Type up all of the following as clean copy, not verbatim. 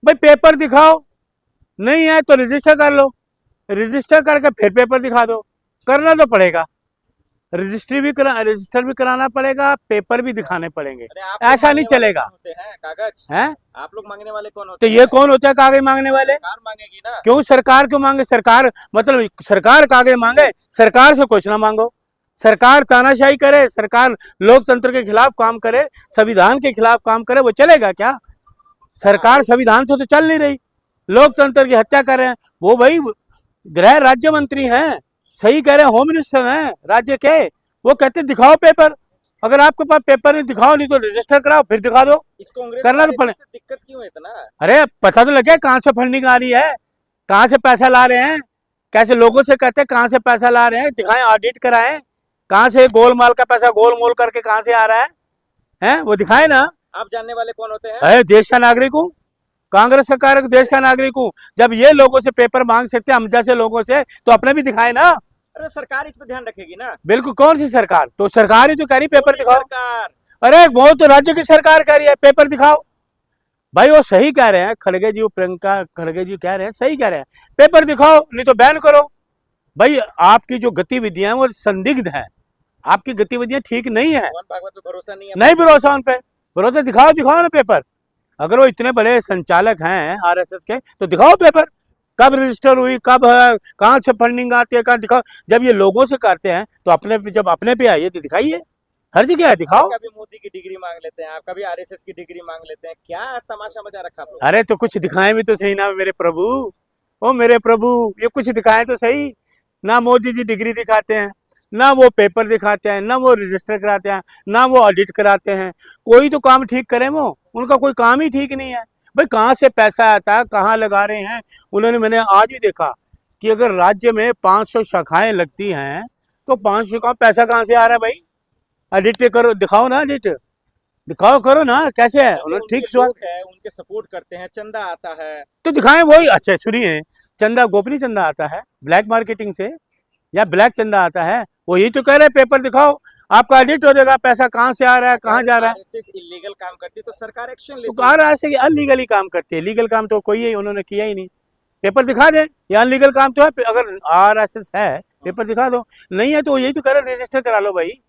भाई पेपर दिखाओ, नहीं है तो रजिस्टर कर लो, रजिस्टर करके फिर पेपर दिखा दो। करना तो पड़ेगा, रजिस्टर भी कराना पड़ेगा, पेपर भी दिखाने पड़ेंगे, अरे आप लोग ऐसा नहीं मांगने वाले चलेगा। कौन होते हैं कागज? हैं आप लोग मांगने वाले कौन तो होते ये हैं? कौन होता है कागज मांगने वाले? सरकार मांगेगी ना। क्यों सरकार क्यों मांगे? सरकार मतलब सरकार कागज मांगे? सरकार से कुछ ना मांगो। सरकार तानाशाही करे, सरकार लोकतंत्र के खिलाफ काम करे, संविधान के खिलाफ काम करे, वो चलेगा क्या? सरकार संविधान से तो चल नहीं रही, लोकतंत्र की हत्या कर रहे हैं। वो भाई गृह राज्य मंत्री हैं, सही कह रहे हैं, होम मिनिस्टर हैं राज्य के, वो कहते दिखाओ पेपर। अगर आपके पास पेपर नहीं, दिखाओ, नहीं तो रजिस्टर कराओ फिर दिखा दो। इस कांग्रेस करना तो पड़े। से दिक्कत क्यों है इतना? अरे पता तो लगे कहाँ से फंडिंग आ रही है, कहाँ से पैसा ला रहे हैं, कैसे लोगों से कहते हैं कहाँ से पैसा ला रहे हैं, दिखाएं, ऑडिट कराएं, कहाँ से गोलमाल का पैसा गोलमोल करके कहाँ से आ रहा है वो दिखाए ना। आप जानने वाले कौन होते हैं? अरे देश का नागरिक हूँ, कांग्रेस का कार्य देश का नागरिक हूँ। जब ये लोगों से पेपर मांग सकते हैं, हम जैसे लोगों से, तो अपने भी दिखाए ना। अरे सरकार इस पे ध्यान रखेगी ना। बिल्कुल, कौन सी सरकार? तो सरकार ही तो कह रही पेपर दिखाओ। सरकार, अरे वो तो राज्य की सरकार कह रही है पेपर दिखाओ। भाई वो सही कह रहे हैं, खड़गे जी, प्रियंका खड़गे जी कह रहे हैं, सही कह रहे हैं, पेपर दिखाओ नहीं तो बैन करो। भाई आपकी जो गतिविधियां वो संदिग्ध है, आपकी गतिविधियां ठीक नहीं है, मोहन भागवत पे भरोसा नहीं है। नहीं भरोसा उन पे, भरोसा दिखाओ, दिखाओ ना पेपर। अगर वो इतने बड़े संचालक हैं आरएसएस के तो दिखाओ पेपर, कब रजिस्टर हुई, कब है, कहाँ से फंडिंग आती है, कहाँ दिखाओ। जब ये लोगों से करते हैं तो अपने पे, जब अपने पे आइए तो दिखाइए, हर जगह है दिखाओ। कभी मोदी की डिग्री मांग लेते हैं, आप कभी आरएसएस की डिग्री मांग लेते हैं, क्या तमाशा मचा रखा आप लोग? अरे तो कुछ दिखाएं भी तो सही ना मेरे प्रभु, ओ मेरे प्रभु, ये कुछ दिखाएं तो सही ना। मोदी जी डिग्री दिखाते हैं, ना वो पेपर दिखाते हैं, ना वो रजिस्टर कराते हैं, ना वो ऑडिट कराते हैं। कोई तो काम ठीक करें, वो उनका कोई काम ही ठीक नहीं है। भाई कहाँ से पैसा आता है, कहाँ लगा रहे हैं उन्होंने। मैंने आज ही देखा कि अगर राज्य में 500 शाखाएं लगती हैं तो 500 का पैसा कहाँ से आ रहा है भाई? ऑडिट करो, दिखाओ ना, ऑडिट दिखाओ, करो ना, कैसे है उन्होंने ठीक सवाल है, उनके सपोर्ट करते हैं, चंदा आता है तो दिखाएं। वही अच्छा सुनिए, चंदा गोपनीय चंदा आता है ब्लैक मार्केटिंग से, या ब्लैक चंदा आता है, वो यही तो कह रहे हैं पेपर दिखाओ, आपका ऑडिट हो जाएगा, पैसा कहाँ से आ रहा है, कहाँ जा रहा है। इलीगल काम करती है तो सरकार एक्शन लेती तो आरएसएस की अनलीगली काम करती है, लीगल काम तो कोई है उन्होंने किया ही नहीं। पेपर दिखा दें, ये अनलीगल काम तो है, अगर आरएसएस है पेपर दिखा दो, नहीं है तो यही तो कह रहे रजिस्टर करा लो भाई,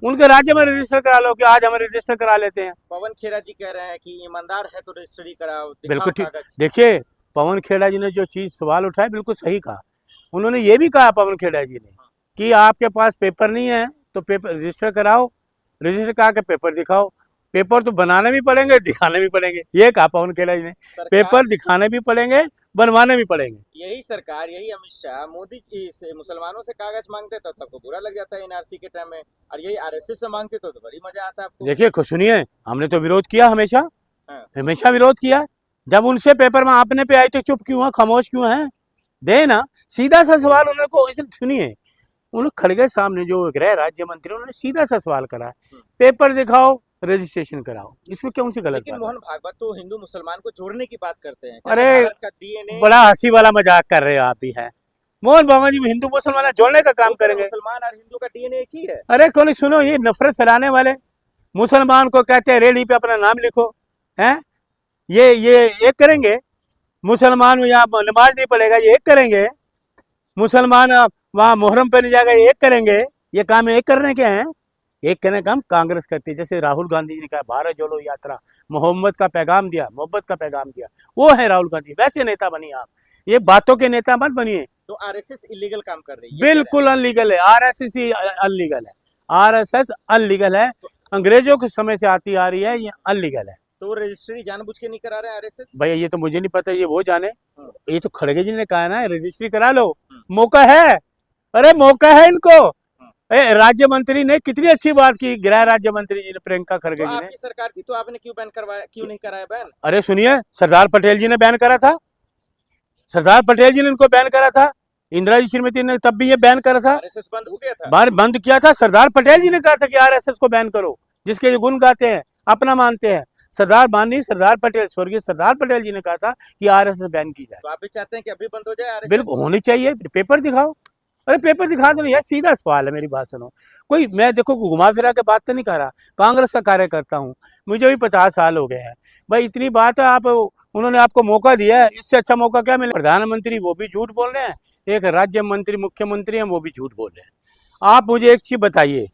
उनके राज्य में रजिस्टर करा लो कि आज हम रजिस्टर करा लेते हैं। पवन खेड़ा जी कह रहे हैं कि ईमानदार है तो रजिस्ट्री कराओ, बिल्कुल ठीक। देखिए पवन खेड़ा जी ने जो चीज सवाल उठाया बिल्कुल सही कहा। उन्होंने ये भी कहा पवन खेड़ा जी ने कि आपके पास पेपर नहीं है तो पेपर रजिस्टर कराओ, रजिस्टर करा के पेपर दिखाओ। पेपर तो बनाने भी पड़ेंगे, दिखाने भी पड़ेंगे, ये कहा पवन खेड़ा जी ने। पेपर दिखाने भी पड़ेंगे, बनवाने भी पड़ेंगे। यही सरकार, यही अमित शाह मोदी से मुसलमानों से कागज मांगते तो सबको बुरा लग जाता है एनआरसी के टाइम में, और यही आरएसएस से मांगते तो बड़ी मजा आता है आपको। देखिए सुनिए, हमने तो विरोध किया हमेशा, हमेशा विरोध किया। जब उनसे पेपर में आपने पे आई तो चुप क्यों है, खामोश क्यों है? दे ना, सीधा सा सवाल उन्होंने को। सुनिए, उन्होंने खड़गे सामने जो गृह राज्य मंत्री, उन्होंने सीधा सा सवाल करा, पेपर दिखाओ, रजिस्ट्रेशन कराओ, इसमें क्यों सी गलत? लेकिन मोहन भागवत तो हिंदू मुसलमान को जोड़ने की बात करते हैं। अरे बड़ा हंसी वाला मजाक कर रहे हो आप भी है। मोहन भागवत जी हिंदू मुसलमान जोड़ने का काम करेंगे? मुसलमान और हिंदू का डीएनए एक ही है। अरे कौन, सुनो, ये नफरत फैलाने वाले मुसलमान को कहते हैं रेडी पे अपना नाम लिखो, हैं ये एक करेंगे। मुसलमान यहाँ नमाज नहीं पढ़ेगा, ये एक करेंगे। मुसलमान वहाँ मुहर्रम पे नहीं जाएगा, ये एक करेंगे। ये काम एक करने के हैं, एक करने का काम कांग्रेस करती है। जैसे राहुल गांधी जी ने कहा भारत जोड़ो यात्रा, मोहम्मद का पैगाम दिया, मोहब्बत का पैगाम दिया, वो है राहुल गांधी। वैसे नेता बनिए आप, ये बातों के नेता मत बनिए। तो आरएसएस इलीगल काम कर रही है? बिल्कुल अनलीगल है, आरएसएस ही अनलीगल है, आरएसएस अनलीगल है, अंग्रेजों के समय से आती आ रही है, ये अनलीगल है। तो रजिस्ट्री जानबूझ के नहीं करा रहे आरएसएस? भैया ये तो मुझे नहीं पता, ये वो जाने। ये तो खड़गे जी ने कहा ना रजिस्ट्री करा लो, मौका है। अरे मौका है इनको। राज्य मंत्री ने कितनी अच्छी बात की, गृह राज्य मंत्री जी ने, प्रियंका खड़गे जी ने। आपकी सरकार थी तो आपने क्यों बैन करवाया, क्यों नहीं कराया बैन? अरे सुनिए, सरदार पटेल जी ने बैन करा था, सरदार पटेल जी ने इनको बैन करा था, इंदिरा जी श्रीमती ने तब भी ये बैन करा था। आरएसएस बंद हो गया था, बार बंद किया था, सरदार पटेल जी ने कहा था कि आरएसएस को बैन करो, जिसके गुण गाते हैं, अपना मानते हैं। सरदार माननीय सरदार पटेल, स्वर्गीय सरदार पटेल जी ने कहा था कि आरएसएस बैन की जाए। तो आप भी चाहते हैं कि अभी बंद हो जाए आरएसएस? बिल्कुल होनी चाहिए, पेपर दिखाओ। अरे पेपर दिखा दो, यह सीधा सवाल है, मेरी बात सुनो। कोई, मैं देखो घुमा फिरा के बात तो नहीं कर रहा, कांग्रेस का कार्यकर्ता हूँ, मुझे भी 50 साल हो गए हैं भाई। इतनी बात है, आप उन्होंने आपको मौका दिया है, इससे अच्छा मौका क्या मिले? प्रधानमंत्री वो भी झूठ बोल रहे हैं, एक राज्य मंत्री मुख्यमंत्री हैं वो भी झूठ बोल रहे हैं। आप मुझे एक चीज बताइए,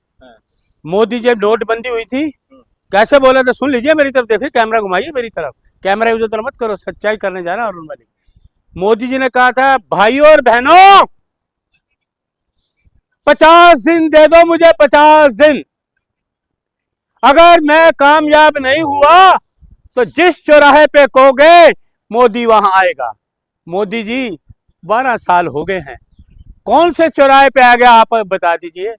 मोदी जब नोटबंदी हुई थी कैसे बोला था? सुन लीजिए, मेरी तरफ देखिए, कैमरा घुमाइए मेरी तरफ, कैमरा यूज उधर मत करो, सच्चाई करने जा रहा है अरुण मलिक। मोदी जी ने कहा था, भाइयों और बहनों 50 दिन दे दो मुझे, 50 दिन, अगर मैं कामयाब नहीं हुआ तो जिस चौराहे पे कहोगे मोदी वहां आएगा। मोदी जी 12 साल हो गए हैं, कौन से चौराहे पे आ गया आप बता दीजिए।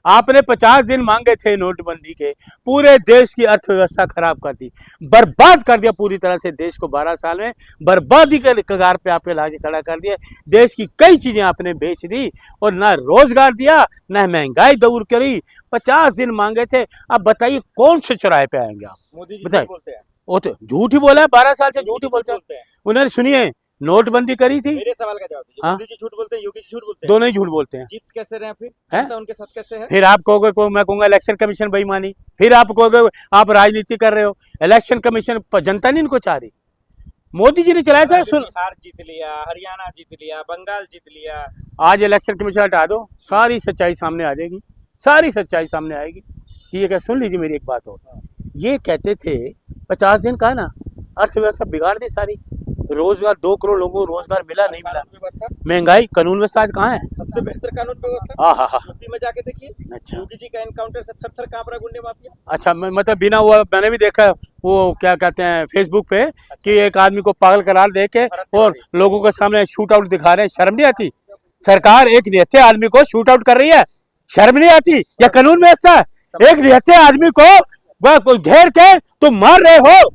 आपने 50 दिन मांगे थे नोटबंदी के, पूरे देश की अर्थव्यवस्था खराब कर दी, बर्बाद कर दिया पूरी तरह से देश को। 12 साल में बर्बादी के कगार पे आपके लाके खड़ा कर दिया। देश की कई चीजें आपने बेच दी और ना रोजगार दिया, ना महंगाई दूर करी। 50 दिन मांगे थे, अब बताइए कौन से चौराहे पे आएंगे आप? मोदी जी बताइए। बोलते हैं, वो तो झूठ ही बोला है, 12 साल से झूठ ही बोलते हैं। उन्होंने सुनिए नोटबंदी करी थी, मेरे सवाल का जवाब दीजिए। हाँ? मोदी जी झूठ बोलते हैं, योगी जी झूठ बोलते हैं, दोनों ही झूठ बोलते हैं। जीत कैसे रहे हैं फिर? हैं? जनता उनके साथ कैसे है? फिर आप कहोगे मैं कहूंगा इलेक्शन कमीशन बेईमानी, फिर आप कहोगे आप राजनीति कर रहे हो। इलेक्शन कमीशन जनता नहीं इनको चाह रही, मोदी जी ने चलाया था। सुन, बिहार जीत लिया, हरियाणा जीत लिया, बंगाल जीत लिया, आज इलेक्शन कमीशन हटा दो, सारी सच्चाई सामने आ जाएगी, सारी सच्चाई सामने आएगी। ये क्या, सुन लीजिए मेरी एक बात और, ये कहते थे 50 दिन का ना अर्थव्यवस्था बिगाड़ दी सारी, रोजगार 2 करोड़ लोगों को रोजगार मिला नहीं मिला, कानून व्यवस्था, महंगाई, कानून व्यवस्था आज कहाँ है? सबसे बेहतर कानून व्यवस्था। हाँ। यूपी में जाके देखिए, अच्छा योगी जी का एनकाउंटर से थर-थर कांप रहा गुंडे माफिया। अच्छा, मतलब बिना वो मैंने भी देखा, वो क्या कहते हैं फेसबुक पे कि एक आदमी को पागल करार दे के और लोगों के सामने शूट आउट दिखा रहे हैं। शर्म नहीं आती? सरकार एक निहत्थे आदमी को शूट आउट कर रही है, शर्म नहीं आती? या कानून व्यवस्था? एक निहत्थे आदमी को घेर के तुम मार रहे हो,